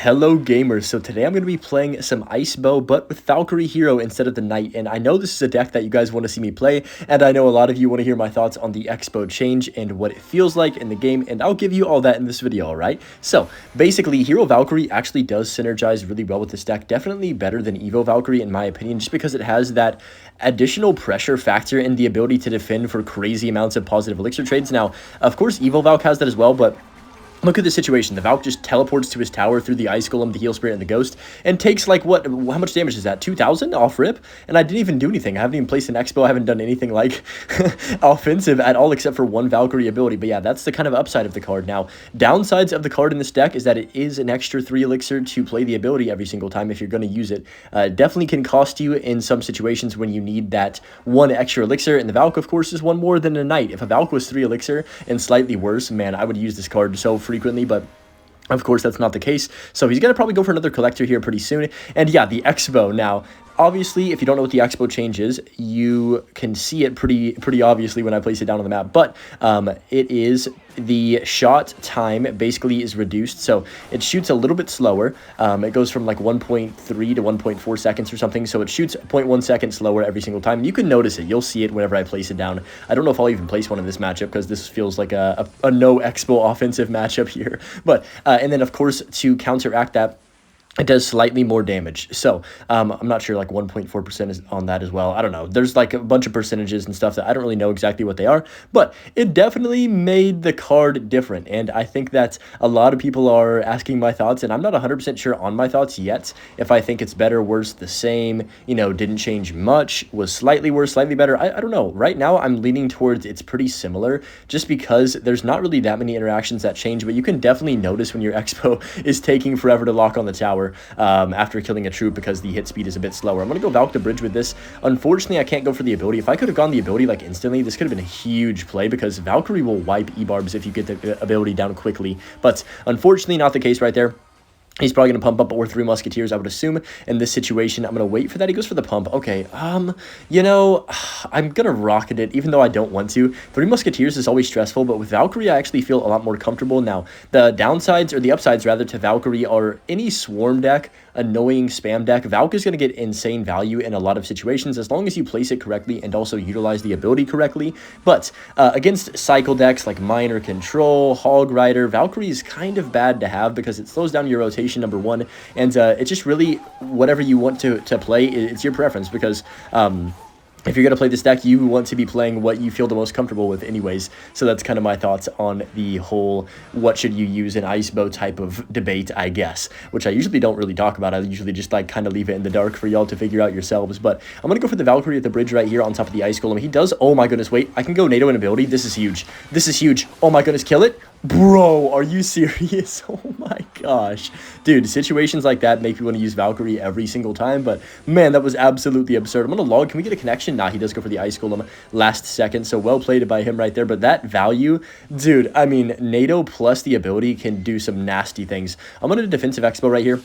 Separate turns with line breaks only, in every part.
Hello gamers, so today I'm going to be playing some Ice Bow, but with Valkyrie Hero instead of the Knight, and I know this is a deck that you guys want to see me play, and I know a lot of you want to hear my thoughts on the X-Bow change and what it feels like in the game, and I'll give you all that in this video, alright? So, basically, Hero Valkyrie actually does synergize really well with this deck, definitely better than Evo Valkyrie in my opinion, just because it has that additional pressure factor and the ability to defend for crazy amounts of positive elixir trades. Now, of course, Evo Valk has that as well, but look at the situation. The Valk just teleports to his tower through the Ice Golem, the Heal Spirit, and the Ghost, and takes, like, what? How much damage is that? 2,000 off rip? And I didn't even do anything. I haven't even placed an Expo. I haven't done anything, like, offensive at all except for one Valkyrie ability. But yeah, that's the kind of upside of the card. Now, downsides of the card in this deck is that it is an extra 3 elixir to play the ability every single time if you're going to use it. Definitely can cost you in some situations when you need that 1 extra elixir, and the Valk, of course, is 1 more than a Knight. If a Valk was 3 elixir and slightly worse, man, I would use this card so frequently, but of course that's not the case. So he's gonna probably go for another collector here pretty soon. And yeah, the Expo. Now obviously, if you don't know what the Expo change is, you can see it pretty obviously when I place it down on the map, but it is the shot time basically is reduced, so it shoots a little bit slower. It goes from like 1.3 to 1.4 seconds or something, so it shoots 0.1 seconds slower every single time. You can notice it. You'll see it whenever I place it down. I don't know if I'll even place one in this matchup because this feels like a no Expo offensive matchup here, but and then of course to counteract that, it does slightly more damage. So I'm not sure, like 1.4% is on that as well. I don't know. There's like a bunch of percentages and stuff that I don't really know exactly what they are, but it definitely made the card different. And I think that a lot of people are asking my thoughts, and I'm not 100% sure on my thoughts yet. If I think it's better, worse, the same, you know, didn't change much, was slightly worse, slightly better. I don't know. Right now I'm leaning towards it's pretty similar just because there's not really that many interactions that change, but you can definitely notice when your Expo is taking forever to lock on the tower after killing a troop because the hit speed is a bit slower. I'm going to go Valk the Bridge with this. Unfortunately, I can't go for the ability. If I could have gone the ability like instantly, this could have been a huge play because Valkyrie will wipe E-Barbs if you get the ability down quickly. But unfortunately, not the case right there. He's probably going to pump up or 3 musketeers, I would assume. In this situation, I'm going to wait for that. He goes for the pump. Okay, you know, I'm going to rocket it, even though I don't want to. 3 musketeers is always stressful, but with Valkyrie, I actually feel a lot more comfortable. Now, the downsides, or the upsides, rather, to Valkyrie are any swarm deck, annoying spam deck. Valk is going to get insane value in a lot of situations, as long as you place it correctly and also utilize the ability correctly. But against cycle decks like Minor Control, Hog Rider, Valkyrie is kind of bad to have because it slows down your rotation, number 1, and it's just really whatever you want to play. It's your preference because if you're going to play this deck, you want to be playing what you feel the most comfortable with anyways. So that's kind of my thoughts on the whole what should you use in Ice Bow type of debate, I guess, which I usually don't really talk about. I usually just like kind of leave it in the dark for y'all to figure out yourselves. But I'm going to go for the Valkyrie at the bridge right here on top of the Ice Golem. He does, oh my goodness, wait, I can go NATO in ability. This is huge. This is huge. Oh my goodness, kill it. Bro, are you serious? Oh my gosh. Dude, situations like that make you want to use Valkyrie every single time, but man, that was absolutely absurd. I'm going to log. Can we get a connection? Nah, he does go for the Ice Golem last second, so well played by him right there, but that value, dude, I mean, NATO plus the ability can do some nasty things. I'm going to defensive Expo right here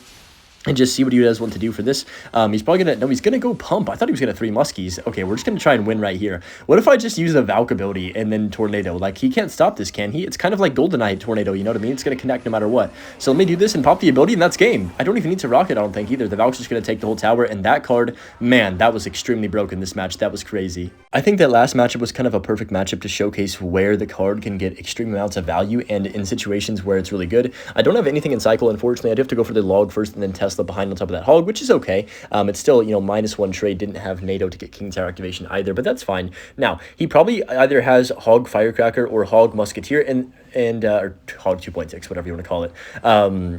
and just see what he does want to do for this. He's probably gonna, no, he's gonna go pump. I thought he was gonna 3 muskies. Okay, we're just gonna try and win right here. What if I just use a Valk ability and then Tornado? Like, he can't stop this, can he? It's kind of like GoldenEye Tornado, you know what I mean? It's gonna connect no matter what. So let me do this and pop the ability, and that's game. I don't even need to rock it, I don't think, either. The Valk's just gonna take the whole tower, and that card, man, that was extremely broken this match. That was crazy. I think that last matchup was kind of a perfect matchup to showcase where the card can get extreme amounts of value and in situations where it's really good. I don't have anything in cycle, unfortunately. I do have to go for the log first and then Tesla behind on top of that hog, which is okay. It's still, you know, -1 trade. Didn't have NATO to get King Tower activation either, but that's fine. Now, he probably either has Hog Firecracker or Hog Musketeer or Hog 2.6, whatever you want to call it.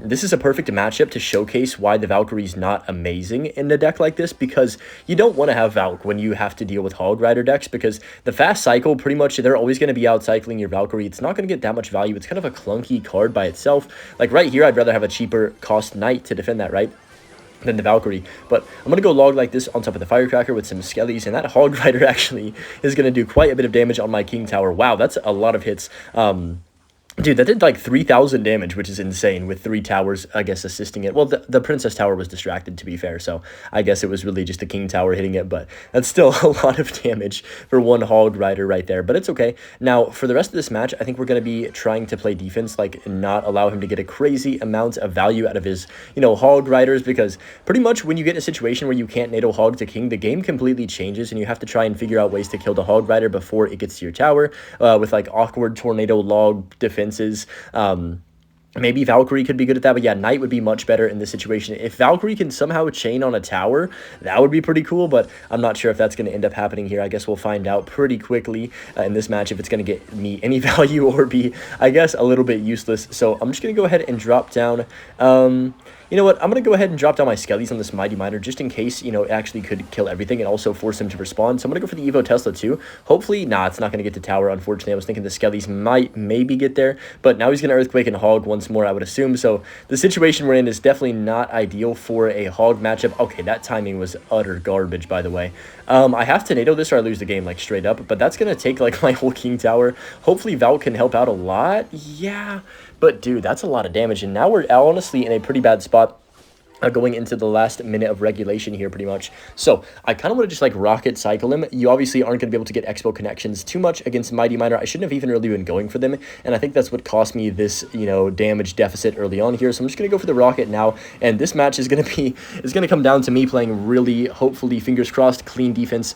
This is a perfect matchup to showcase why the Valkyrie's not amazing in a deck like this, because you don't want to have Valk when you have to deal with Hog Rider decks, because the fast cycle, pretty much, they're always going to be out cycling your Valkyrie. It's not going to get that much value. It's kind of a clunky card by itself. Like right here, I'd rather have a cheaper cost Knight to defend that, right, than the Valkyrie. But I'm going to go log like this on top of the Firecracker with some Skellies, and that Hog Rider actually is going to do quite a bit of damage on my King Tower. Wow, that's a lot of hits. Dude, that did like 3,000 damage, which is insane, with 3 towers, I guess, assisting it. Well, the Princess Tower was distracted, to be fair, so I guess it was really just the King Tower hitting it, but that's still a lot of damage for one Hog Rider right there, but it's okay. Now, for the rest of this match, I think we're going to be trying to play defense, like, not allow him to get a crazy amount of value out of his, Hog Riders, because pretty much when you get in a situation where you can't NATO Hog to King, the game completely changes, and you have to try and figure out ways to kill the Hog Rider before it gets to your tower, with, like, awkward tornado log defense. Maybe Valkyrie could be good at that, but yeah, Knight would be much better in this situation. If Valkyrie can somehow chain on a tower, that would be pretty cool, but I'm not sure if that's going to end up happening here. I guess we'll find out pretty quickly in this match if it's going to get me any value or be, I guess, a little bit useless. So I'm just going to go ahead and drop down... you know what? I'm going to go ahead and drop down my Skellies on this Mighty Miner just in case, it actually could kill everything and also force him to respond. So I'm going to go for the Evo Tesla too. Hopefully, nah, it's not going to get to tower, unfortunately. I was thinking the Skellies might maybe get there, but now he's going to Earthquake and Hog once more, I would assume. So the situation we're in is definitely not ideal for a Hog matchup. Okay, that timing was utter garbage, by the way. I have to NATO this or I lose the game, like, straight up, but that's going to take, like, my whole King Tower. Hopefully, Val can help out a lot. Yeah, but, dude, that's a lot of damage, and now we're honestly in a pretty bad spot. Going into the last minute of regulation here, pretty much. So I kind of want to just like rocket cycle him. You obviously aren't going to be able to get expo connections too much against Mighty Miner. I shouldn't have even really been going for them, and I think that's what cost me this, damage deficit early on here. So I'm just going to go for the rocket now, and this match is going to come down to me playing really, hopefully, fingers crossed, clean defense.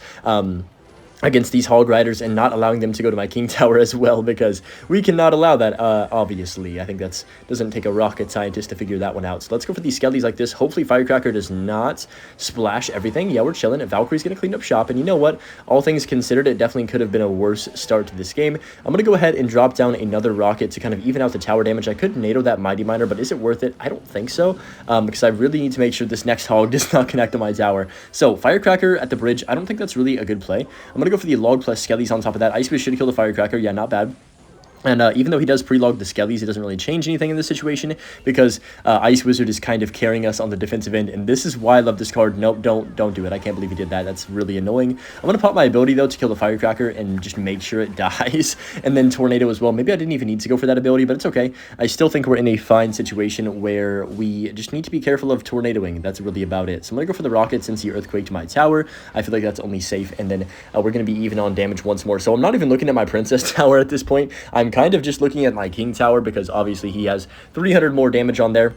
Against these Hog Riders and not allowing them to go to my King Tower as well, because we cannot allow that, obviously. I think that's doesn't take a rocket scientist to figure that one out. So let's go for these Skellies like this. Hopefully Firecracker does not splash everything. Yeah, we're chilling. Valkyrie's going to clean up shop, and you know what? All things considered, it definitely could have been a worse start to this game. I'm going to go ahead and drop down another rocket to kind of even out the tower damage. I could NATO that Mighty Miner, but is it worth it? I don't think so, because I really need to make sure this next Hog does not connect to my tower. So Firecracker at the bridge, I don't think that's really a good play. I'm going to go for the log plus Skellies on top of that. Ice Wizard should kill the Firecracker. Yeah, not bad. And even though he does pre-log the Skellies, it doesn't really change anything in this situation because Ice Wizard is kind of carrying us on the defensive end. And this is why I love this card. Nope, don't do it. I can't believe he did that. That's really annoying. I'm going to pop my ability, though, to kill the Firecracker and just make sure it dies. And then Tornado as well. Maybe I didn't even need to go for that ability, but it's okay. I still think we're in a fine situation where we just need to be careful of tornadoing. That's really about it. So I'm going to go for the Rocket since he Earthquaked my tower. I feel like that's only safe. And then we're going to be even on damage once more. So I'm not even looking at my Princess Tower at this point. I'm kind of just looking at my King Tower because obviously he has 300 more damage on there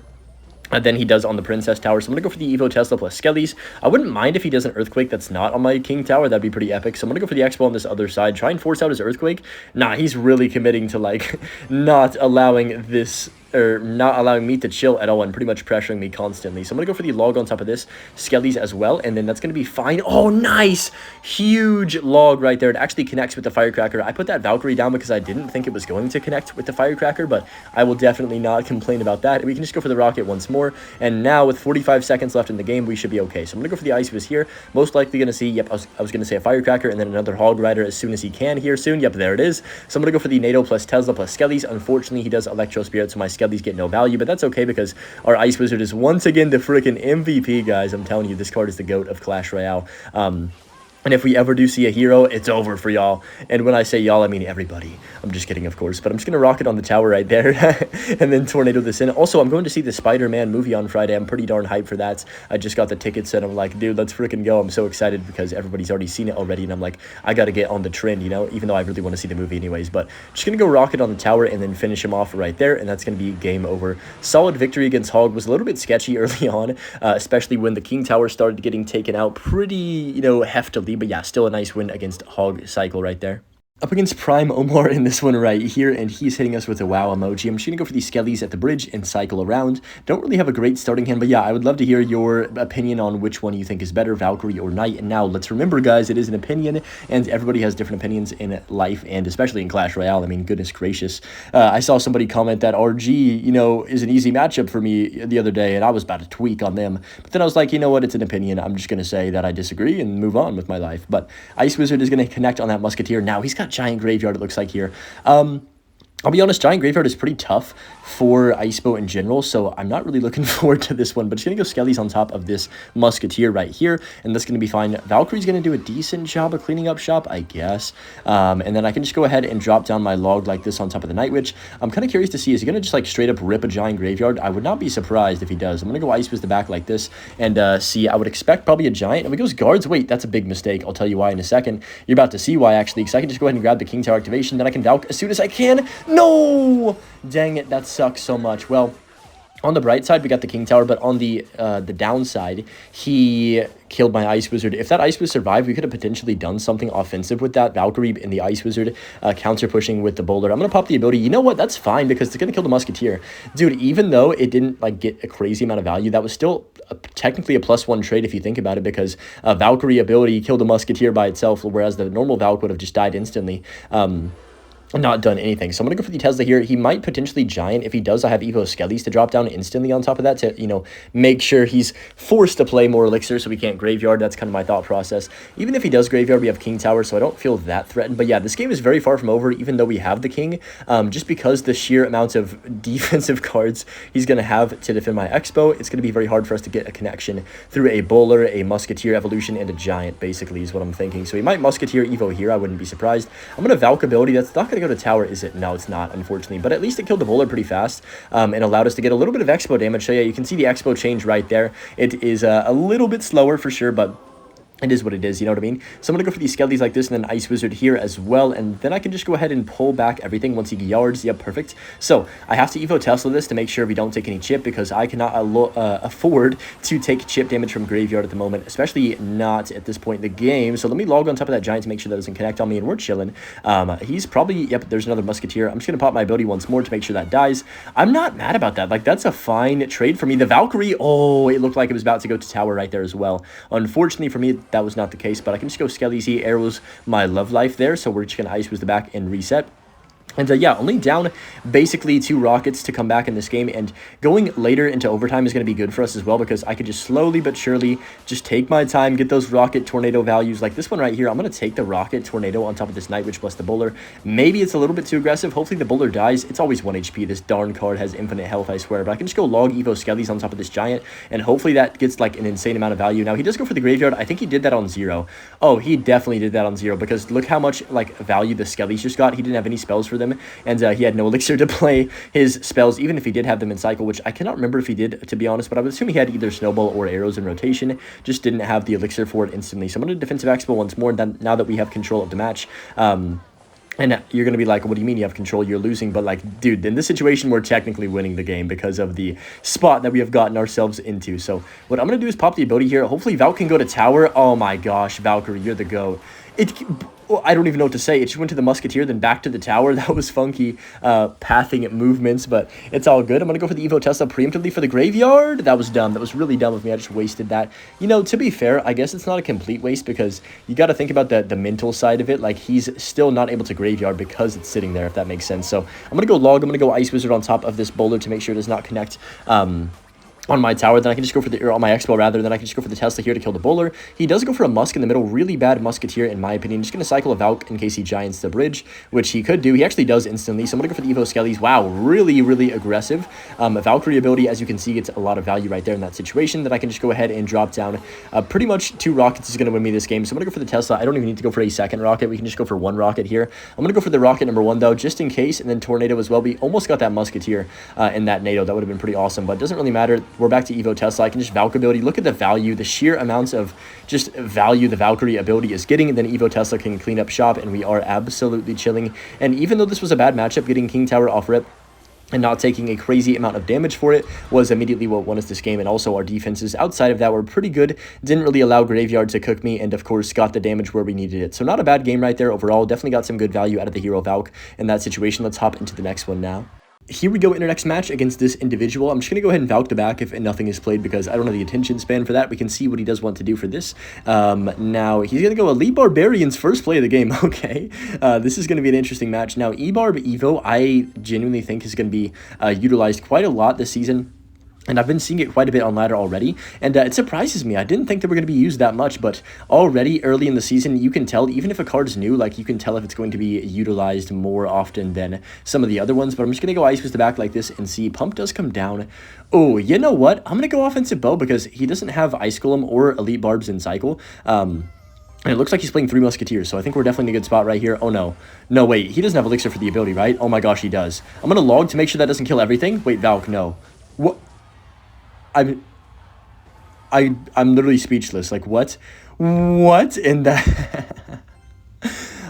than he does on the Princess Tower. So I'm going to go for the Evo Tesla plus Skellies. I wouldn't mind if he does an Earthquake that's not on my King Tower. That'd be pretty epic. So I'm going to go for the Expo on this other side. Try and force out his Earthquake. Nah, he's really committing to, like, not allowing this... or not allowing me to chill at all and pretty much pressuring me constantly. So I'm going to go for the log on top of this, Skellies as well, and then that's going to be fine. Oh, nice! Huge log right there. It actually connects with the Firecracker. I put that Valkyrie down because I didn't think it was going to connect with the Firecracker, but I will definitely not complain about that. We can just go for the Rocket once more, and now with 45 seconds left in the game, we should be okay. So I'm going to go for the Ice Wiz here. Most likely going to see, yep, I was going to say a Firecracker, and then another Hog Rider as soon as he can here soon. Yep, there it is. So I'm going to go for the NATO plus Tesla plus Skellies. Unfortunately, he does Electro Spirit, so my Skellies get no value, but that's okay because our Ice Wizard is once again the freaking MVP, guys. I'm telling you, this card is the GOAT of Clash Royale. And if we ever do see a hero, it's over for y'all. And when I say y'all, I mean everybody. I'm just kidding, of course. But I'm just going to rocket on the tower right there and then tornado this in. Also, I'm going to see the Spider-Man movie on Friday. I'm pretty darn hyped for that. I just got the tickets and I'm like, dude, let's freaking go. I'm so excited because everybody's already seen it already. And I'm like, I got to get on the trend, you know, even though I really want to see the movie anyways. But just going to go rocket on the tower and then finish him off right there. And that's going to be game over. Solid victory against Hog. Was a little bit sketchy early on, especially when the King Tower started getting taken out pretty, you know, heftily. But yeah, still a nice win against Hog Cycle right there. Up against Prime Omar in this one right here, and he's hitting us with a wow emoji. I'm just going to go for these Skellies at the bridge and cycle around. Don't really have a great starting hand, but yeah, I would love to hear your opinion on which one you think is better, Valkyrie or Knight. And now, let's remember, guys, it is an opinion, and everybody has different opinions in life, and especially in Clash Royale. I mean, goodness gracious. I saw somebody comment that RG, you know, is an easy matchup for me the other day, and I was about to tweak on them. But then I was like, you know what, it's an opinion. I'm just going to say that I disagree and move on with my life. But Ice Wizard is going to connect on that Musketeer. Now, he's got Giant Graveyard, it looks like here. I'll be honest, Giant Graveyard is pretty tough for Ice Bow in general, so I'm not really looking forward to this one, but just going to go Skellies on top of this Musketeer right here, and that's going to be fine. Valkyrie's going to do a decent job of cleaning up shop, I guess, and then I can just go ahead and drop down my log like this on top of the Night Witch. I'm kind of curious to see, is he going to just like straight up rip a Giant Graveyard? I would not be surprised if he does. I'm going to go Ice Fist the back like this, and see, I would expect probably a Giant. If he goes Guards, wait, that's a big mistake. I'll tell you why in a second. You're about to see why, actually, because I can just go ahead and grab the King Tower activation, then I can Valk as soon as I can. No! Dang it, that sucks so much. Well, on the bright side, we got the King Tower, but on the downside, he killed my Ice Wizard. If that Ice Wizard survived, we could have potentially done something offensive with that. Valkyrie in the Ice Wizard, counter pushing with the Boulder. I'm going to pop the ability. You know what? That's fine because it's going to kill the Musketeer. Dude, even though it didn't like get a crazy amount of value, that was still technically a +1 trade if you think about it, because Valkyrie ability killed the Musketeer by itself, whereas the normal Valk would have just died instantly. Not done anything. So I'm going to go for the Tesla here. He might potentially Giant. If he does, I have Evo Skellies to drop down instantly on top of that to, you know, make sure he's forced to play more Elixir so we can't Graveyard. That's kind of my thought process. Even if he does Graveyard, we have King Tower, so I don't feel that threatened. But yeah, this game is very far from over, even though we have the King, just because the sheer amount of defensive cards he's going to have to defend my Expo, it's going to be very hard for us to get a connection through a Bowler, a Musketeer evolution, and a Giant, basically, is what I'm thinking. So he might Musketeer Evo here. I wouldn't be surprised. I'm going to Valk ability. That's not going to go to tower, is it? No, it's not, unfortunately, but at least it killed the Bowler pretty fast, and allowed us to get a little bit of Expo damage. So yeah, you can see the Expo change right there. It is a little bit slower for sure, but it is what it is, you know what I mean? So I'm going to go for these Skellies like this, and then Ice Wizard here as well, and then I can just go ahead and pull back everything once he yards. Yep, perfect. So I have to Evo Tesla this to make sure we don't take any chip, because I cannot afford to take chip damage from Graveyard at the moment, especially not at this point in the game. So let me log on top of that Giant to make sure that doesn't connect on me, and we're chilling. He's probably, yep, there's another Musketeer. I'm just going to pop my ability once more to make sure that dies. I'm not mad about that. Like, that's a fine trade for me. The Valkyrie, oh, it looked like it was about to go to tower right there as well. Unfortunately for me, that was not the case, but I can just go Skellies. He arrows my love life there, so we're just going to Ice Wiz the back and reset. And yeah, only down basically 2 rockets to come back in this game, and going later into overtime is going to be good for us as well, because I could just slowly but surely just take my time, get those rocket tornado values like this one right here. I'm going to take the rocket tornado on top of this Night Witch plus the Bowler. Maybe it's a little bit too aggressive. Hopefully the Bowler dies. It's always 1 HP. This darn card has infinite health, I swear, but I can just go log Evo Skellies on top of this Giant, and hopefully that gets like an insane amount of value. Now he does go for the Graveyard. I think he did that on 0. Oh, he definitely did that on 0, because look how much like value the Skellies just got. He didn't have any spells for them, and he had no elixir to play his spells, even if he did have them in cycle, which I cannot remember if he did, to be honest, but I would assume he had either snowball or arrows in rotation, just didn't have the elixir for it instantly. So I'm going to defensive expo once more, then now that we have control of the match. And you're going to be like, what do you mean you have control? You're losing. But like, dude, in this situation, we're technically winning the game because of the spot that we have gotten ourselves into. So what I'm going to do is pop the ability here. Hopefully Valk can go to tower. Oh my gosh, Valkyrie, you're the GOAT. I don't even know what to say. It just went to the Musketeer, then back to the tower. That was funky pathing movements, but it's all good. I'm going to go for the Evo Tesla preemptively for the Graveyard. That was dumb. That was really dumb of me. I just wasted that. You know, to be fair, I guess it's not a complete waste, because you got to think about the mental side of it. Like, he's still not able to Graveyard because it's sitting there, if that makes sense. So I'm going to go log. I'm going to go Ice Wizard on top of this Bowler to make sure it does not connect on my tower. Then I can just go for the, or on my Expo rather, then I can just go for the Tesla here to kill the Bowler. He does go for a Musk in the middle. Really bad Musketeer, in my opinion. Just going to cycle a Valk in case he Giants the bridge, which he could do. He actually does instantly. So I'm going to go for the Evo Skellies. Wow, really, really aggressive. Valkyrie ability, as you can see, gets a lot of value right there in that situation. Then I can just go ahead and drop down. Pretty much 2 rockets is going to win me this game. So I'm going to go for the Tesla. I don't even need to go for a second rocket. We can just go for 1 rocket here. I'm going to go for the rocket number 1, though, just in case, and then Tornado as well. We almost got that Musketeer in that NATO. That would have been pretty awesome, but it doesn't really matter. We're back to Evo Tesla. I can just Valk ability. Look at the value, the sheer amounts of just value the Valkyrie ability is getting, and then Evo Tesla can clean up shop, and we are absolutely chilling. And even though this was a bad matchup, getting King Tower off rip and not taking a crazy amount of damage for it was immediately what won us this game. And also our defenses outside of that were pretty good. Didn't really allow Graveyard to cook me, and of course got the damage where we needed it. So not a bad game right there overall. Definitely got some good value out of the hero Valk in that situation. Let's hop into the next one now. Here we go in our next match against this individual. I'm just going to go ahead and Valk the back if nothing is played, because I don't have the attention span for that. We can see what he does want to do for this. Now, he's going to go Elite Barbarian's first play of the game. Okay, this is going to be an interesting match. Now, E-Barb Evo, I genuinely think is going to be utilized quite a lot this season. And I've been seeing it quite a bit on ladder already, and it surprises me. I didn't think they were going to be used that much, but already early in the season, you can tell, even if a card's new, like, you can tell if it's going to be utilized more often than some of the other ones. But I'm just going to go Ice Fist the back like this and see. Pump does come down. Oh, you know what? I'm going to go Offensive Bow because he doesn't have Ice Golem or Elite Barbs in Cycle. And it looks like he's playing 3 Musketeers, so I think we're definitely in a good spot right here. Oh, no. No, wait. He doesn't have Elixir for the ability, right? Oh, my gosh, he does. I'm going to log to make sure that doesn't kill everything. Wait, Valk, no. What? I'm literally speechless. Like, what? What in that?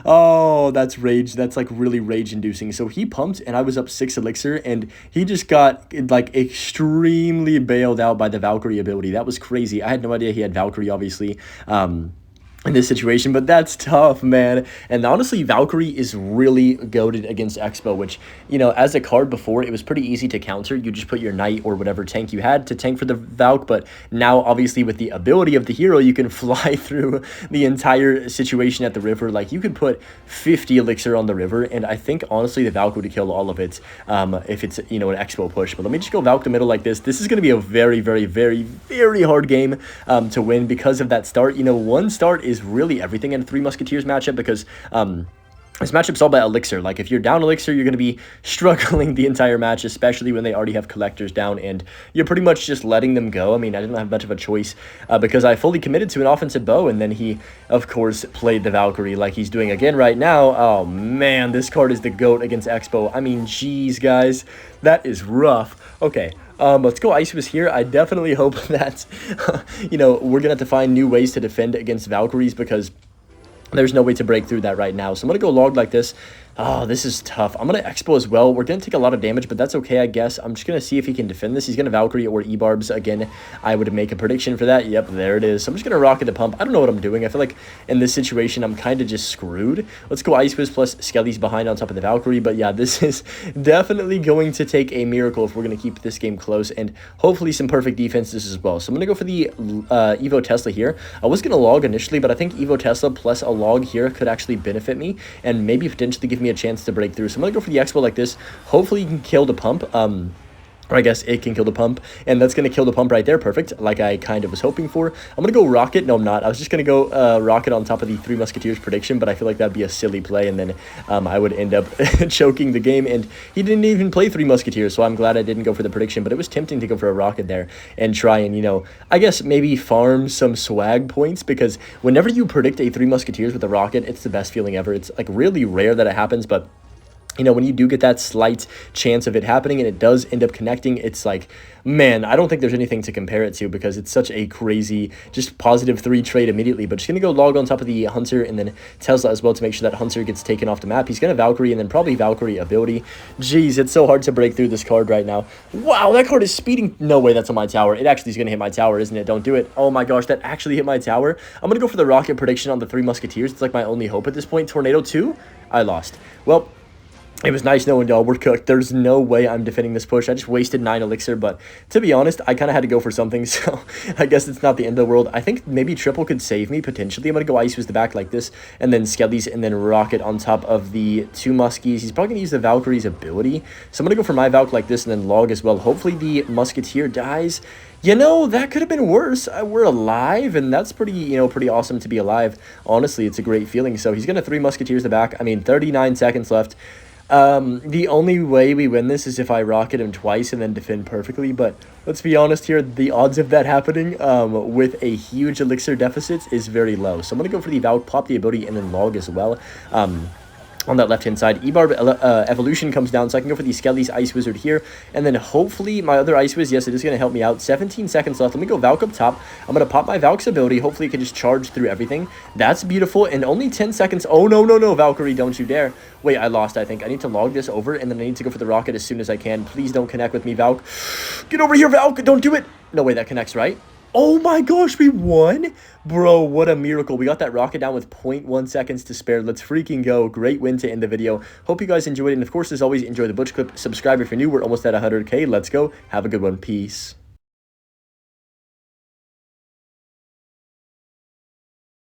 Oh, that's rage. That's like really rage inducing. So he pumped and I was up 6 elixir and he just got like extremely bailed out by the Valkyrie ability. That was crazy. I had no idea he had Valkyrie, obviously. In this situation, but that's tough, man. And honestly, Valkyrie is really goated against Expo, which, you know, as a card before, it was pretty easy to counter. You just put your knight or whatever tank you had to tank for the Valk, but now, obviously, with the ability of the hero, you can fly through the entire situation at the river. Like, you could put 50 elixir on the river, and I think, honestly, the Valk would kill all of it if it's, you know, an Expo push. But let me just go Valk the middle like this. This is going to be a very, very, very, very hard game to win because of that start. You know, one start is really everything in a 3 Musketeers matchup because this matchup's all about elixir. Like, if you're down elixir, you're going to be struggling the entire match, especially when they already have collectors down, and you're pretty much just letting them go. I mean, I didn't have much of a choice because I fully committed to an offensive bow, and then he, of course, played the Valkyrie like he's doing again right now. Oh, man, this card is the GOAT against Expo. I mean, geez, guys, that is rough. Okay. Let's go Ice Fist here. I definitely hope that, you know, we're going to have to find new ways to defend against Valkyries because there's no way to break through that right now. So I'm going to go log like this. Oh, this is tough. I'm going to Expo as well. We're going to take a lot of damage, but that's okay, I guess. I'm just going to see if he can defend this. He's going to Valkyrie or E-Barbs. Again, I would make a prediction for that. Yep, there it is. So I'm just going to rocket the pump. I don't know what I'm doing. I feel like in this situation, I'm kind of just screwed. Let's go Ice Fist plus Skelly's behind on top of the Valkyrie. But yeah, this is definitely going to take a miracle if we're going to keep this game close and hopefully some perfect defenses as well. So I'm going to go for the Evo Tesla here. I was going to log initially, but I think Evo Tesla plus a log here could actually benefit me and maybe potentially give me a chance to break through. So I'm going to go for the Expo like this. Hopefully you can kill the pump. Or I guess it can kill the pump, and that's going to kill the pump right there. Perfect, like I kind of was hoping for. I'm going to go Rocket. No, I'm not. I was just going to go Rocket on top of the 3 Musketeers prediction, but I feel like that'd be a silly play, and then I would end up choking the game, and he didn't even play 3 Musketeers, so I'm glad I didn't go for the prediction, but it was tempting to go for a Rocket there and try and, you know, I guess maybe farm some swag points, because whenever you predict a 3 Musketeers with a Rocket, it's the best feeling ever. It's, like, really rare that it happens, but you know, when you do get that slight chance of it happening and it does end up connecting, it's like, man, I don't think there's anything to compare it to because it's such a crazy, just positive 3 trade immediately. But just going to go log on top of the Hunter and then Tesla as well to make sure that Hunter gets taken off the map. He's going to Valkyrie and then probably Valkyrie ability. Jeez, it's so hard to break through this card right now. Wow, that card is speeding. No way, that's on my tower. It actually is going to hit my tower, isn't it? Don't do it. Oh my gosh, that actually hit my tower. I'm going to go for the Rocket prediction on the 3 Musketeers. It's like my only hope at this point. Tornado 2? I lost. Well, it was nice knowing y'all were cooked. There's no way I'm defending this push. I just wasted 9 elixir, but to be honest, I kind of had to go for something, so I guess it's not the end of the world. I think maybe triple could save me, potentially. I'm going to go Ice Fist the back like this, and then Skelly's, and then Rocket on top of the 2 Muskies. He's probably going to use the Valkyrie's ability, so I'm going to go for my Valk like this, and then log as well. Hopefully the Musketeer dies. You know, that could have been worse. We're alive, and that's pretty, you know, pretty awesome to be alive. Honestly, it's a great feeling. So he's going to 3 Musketeers the back. I mean, 39 seconds left. The only way we win this is if I rocket him twice and then defend perfectly, but let's be honest here, the odds of that happening with a huge elixir deficit is very low. So I'm going to go for the Valk, pop the ability, and then log as well. On that left-hand side, E-Barb Evolution comes down, so I can go for the Skelly's Ice Wizard here, and then hopefully my other Ice Wiz, yes, it is going to help me out. 17 seconds left. Let me go Valk up top. I'm going to pop my Valk's ability. Hopefully it can just charge through everything. That's beautiful, and only 10 seconds. Oh, no, no, no, Valkyrie, don't you dare. Wait, I lost, I think. I need to log this over, and then I need to go for the Rocket as soon as I can. Please don't connect with me, Valk. Get over here, Valk. Don't do it. No way, that connects, right? Oh my gosh, we won? Bro, what a miracle. We got that Rocket down with 0.1 seconds to spare. Let's freaking go. Great win to end the video. Hope you guys enjoyed it. And of course, as always, enjoy the Butch clip. Subscribe if you're new. We're almost at 100K. Let's go. Have a good one. Peace.